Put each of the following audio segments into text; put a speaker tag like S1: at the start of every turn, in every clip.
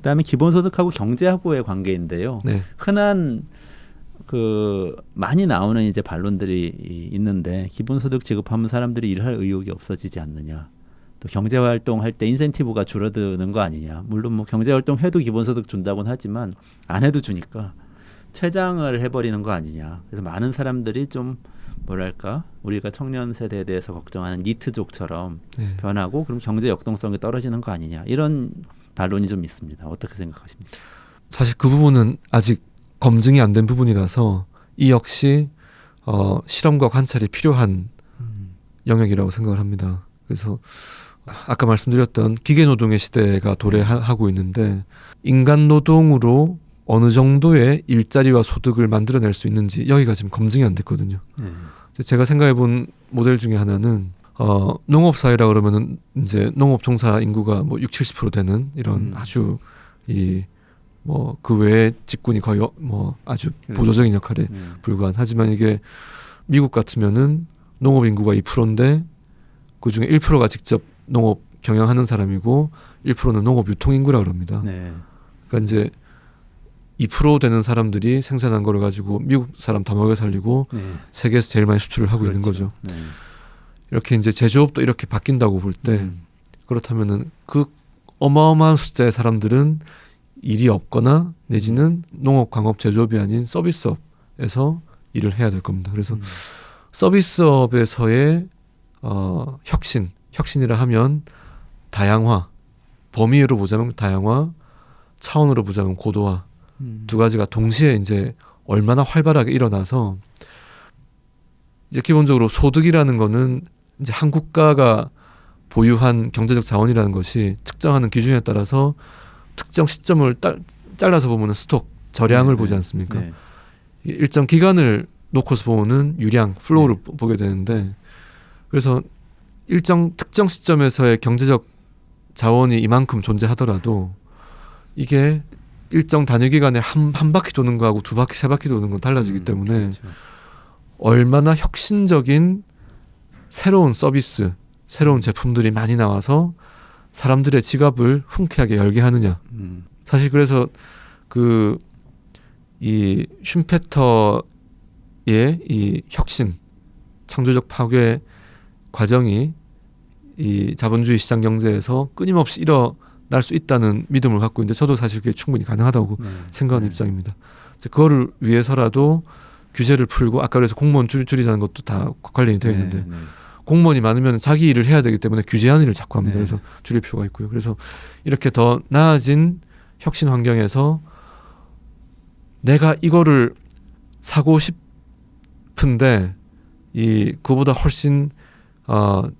S1: 그다음에 기본소득하고 경제하고의 관계인데요.
S2: 네.
S1: 흔한 많이 나오는 이제 반론들이 있는데 기본소득 지급하면 사람들이 일할 의욕이 없어지지 않느냐. 또 경제활동할 때 인센티브가 줄어드는 거 아니냐. 물론 뭐 경제활동 해도 기본소득 준다고는 하지만 안 해도 주니까 퇴장을 해버리는 거 아니냐. 그래서 많은 사람들이 좀 뭐랄까 우리가 청년 세대에 대해서 걱정하는 니트족처럼
S2: 네.
S1: 변하고 그럼 경제 역동성이 떨어지는 거 아니냐. 이런 반론이 좀 있습니다. 어떻게 생각하십니까?
S2: 사실 그 부분은 아직 검증이 안 된 부분이라서 이 역시 실험과 관찰이 필요한 영역이라고 생각을 합니다. 그래서 아까 말씀드렸던 기계노동의 시대가 도래하고 있는데 인간 노동으로 어느 정도의 일자리와 소득을 만들어낼 수 있는지 여기가 지금 검증이 안 됐거든요. 제가 생각해본 모델 중에 하나는 농업 사회라 그러면은 이제 농업 종사 인구가 뭐 60-70% 되는 이런 아주 그 외에 직군이 거의 아주 보조적인 역할에 불과한. 하지만 이게 미국 같으면은 농업 인구가 2%인데 그 중에 1%가 직접 농업 경영하는 사람이고 1%는 농업 유통 인구라 그럽니다.
S1: 네.
S2: 그러니까 이제 2% 되는 사람들이 생산한 거를 가지고 미국 사람 다 먹여 살리고
S1: 네.
S2: 세계에서 제일 많이 수출을 하고
S1: 그렇죠.
S2: 있는 거죠.
S1: 네.
S2: 이렇게 이제 제조업도 이렇게 바뀐다고 볼 때 그렇다면은 그 어마어마한 숫자의 사람들은 일이 없거나 내지는 농업, 광업, 제조업이 아닌 서비스업에서 일을 해야 될 겁니다. 그래서 서비스업에서의 혁신이라 하면 다양화, 범위로 보자면 다양화, 차원으로 보자면 고도화 두 가지가 동시에 이제 얼마나 활발하게 일어나서 이제 기본적으로 소득이라는 거는 이제 한 국가가 보유한 경제적 자원이라는 것이 측정하는 기준에 따라서 특정 시점을 잘라서 보면 스톡, 저량을 보지 않습니까?
S1: 네.
S2: 일정 기간을 놓고서 보면 유량, 플로우를 보게 되는데 그래서 일정 특정 시점에서의 경제적 자원이 이만큼 존재하더라도 이게 일정 단위 기간에 한 바퀴 도는 거하고 두 바퀴, 세 바퀴 도는 건 달라지기 때문에
S1: 그렇죠.
S2: 얼마나 혁신적인 새로운 서비스, 새로운 제품들이 많이 나와서 사람들의 지갑을 흔쾌하게 열게 하느냐. 사실 그래서 이 슈페터의 이 혁신, 창조적 파괴 과정이 이 자본주의 시장 경제에서 끊임없이 일어날 수 있다는 믿음을 갖고 있는데 저도 사실 그게 충분히 가능하다고 생각하는 입장입니다. 그거를 위해서라도 규제를 풀고 아까 그래서 공무원 줄이자는 것도 다 관련이 되어 있는데 공무원이 많으면 자기 일을 해야 되기 때문에 규제하는 일을 자꾸 합니다. 그래서 줄일 필요가 있고요. 그래서 이렇게 더 나아진 혁신 환경에서 내가 이거를 사고 싶은데 그보다 훨씬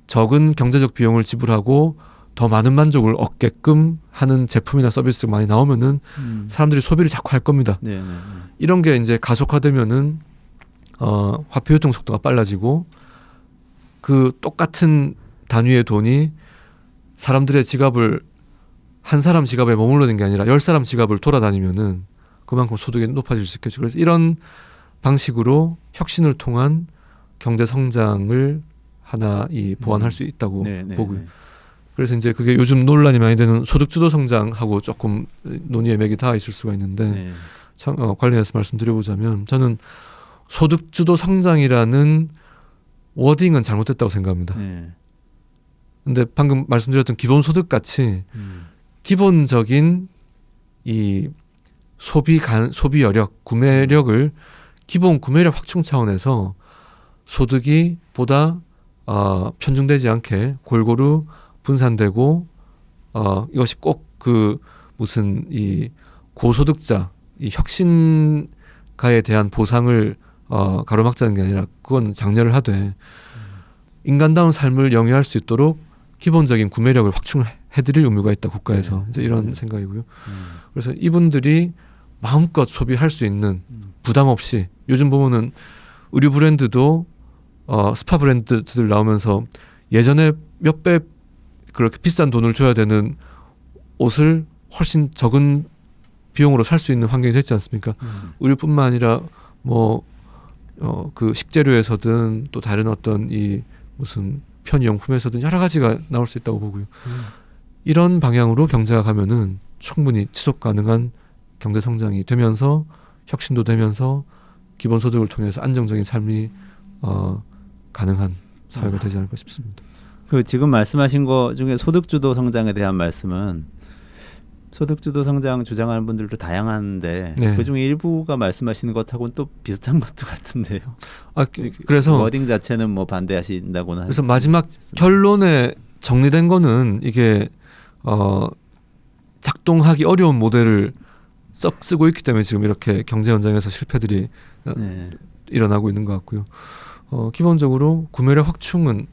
S2: 적은 경제적 비용을 지불하고 더 많은 만족을 얻게끔 하는 제품이나 서비스가 많이 나오면은 사람들이 소비를 자꾸 할 겁니다. 이런 게 이제 가속화되면은 화폐 유통 속도가 빨라지고 그 똑같은 단위의 돈이 사람들의 지갑을 한 사람 지갑에 머물러 있는 게 아니라 10사람 지갑을 돌아다니면은 그만큼 소득이 높아질 수 있겠죠. 그래서 이런 방식으로 혁신을 통한 경제 성장을 하나 보완할 수 있다고 보고요. 그래서 이제 그게 요즘 논란이 많이 되는 소득주도 성장하고 조금 논의의 맥이 닿아 있을 수가 있는데 관련해서 말씀드려보자면 저는 소득주도 성장이라는 워딩은 잘못됐다고 생각합니다. 근데 방금 말씀드렸던 기본소득 같이 기본적인 이 소비 여력, 구매력을 기본 구매력 확충 차원에서 소득이 보다 편중되지 않게 골고루 분산되고 이것이 꼭 무슨 이 고소득자, 이 혁신가에 대한 보상을 가로막자는 게 아니라 그건 장려를 하되 인간다운 삶을 영위할 수 있도록 기본적인 구매력을 확충해드릴 의무가 있다 국가에서 이제 이런 생각이고요. 그래서 이분들이 마음껏 소비할 수 있는 부담 없이 요즘 보면은 의류 브랜드도 스파 브랜드들 나오면서 예전에 몇 배 그렇게 비싼 돈을 줘야 되는 옷을 훨씬 적은 비용으로 살 수 있는 환경이 됐지 않습니까? 의류뿐만 아니라 그 식재료에서든 또 다른 어떤 이 무슨 편의용품에서든 여러 가지가 나올 수 있다고 보고요. 이런 방향으로 경제가 가면은 충분히 지속 가능한 경제 성장이 되면서 혁신도 되면서 기본소득을 통해서 안정적인 삶이 가능한 사회가 되지 않을까 싶습니다.
S1: 그 지금 말씀하신 거 중에 소득주도 성장에 대한 말씀은 소득주도 성장 주장하는 분들도 다양한데
S2: 네.
S1: 그중에 일부가 말씀하시는 것하고는 또 비슷한 것도 같은데요.
S2: 그래서
S1: 워딩 자체는 뭐 반대하신다고는
S2: 그래서 마지막 결론에 정리된 거는 이게 작동하기 어려운 모델을 썩 쓰고 있기 때문에 지금 이렇게 경제 현장에서 실패들이
S1: 네.
S2: 일어나고 있는 것 같고요. 기본적으로 구매력 확충은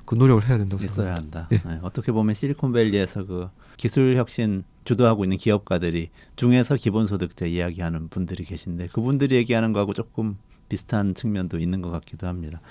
S2: 그 노력을 해야 된다고
S1: 있어야
S2: 생각합니다.
S1: 한다.
S2: 예.
S1: 네, 어떻게 보면 실리콘밸리에서 그 기술 혁신 주도하고 있는 기업가들이 중에서 기본소득제 이야기하는 분들이 계신데 그분들이 얘기하는 거하고 조금 비슷한 측면도 있는 것 같기도 합니다.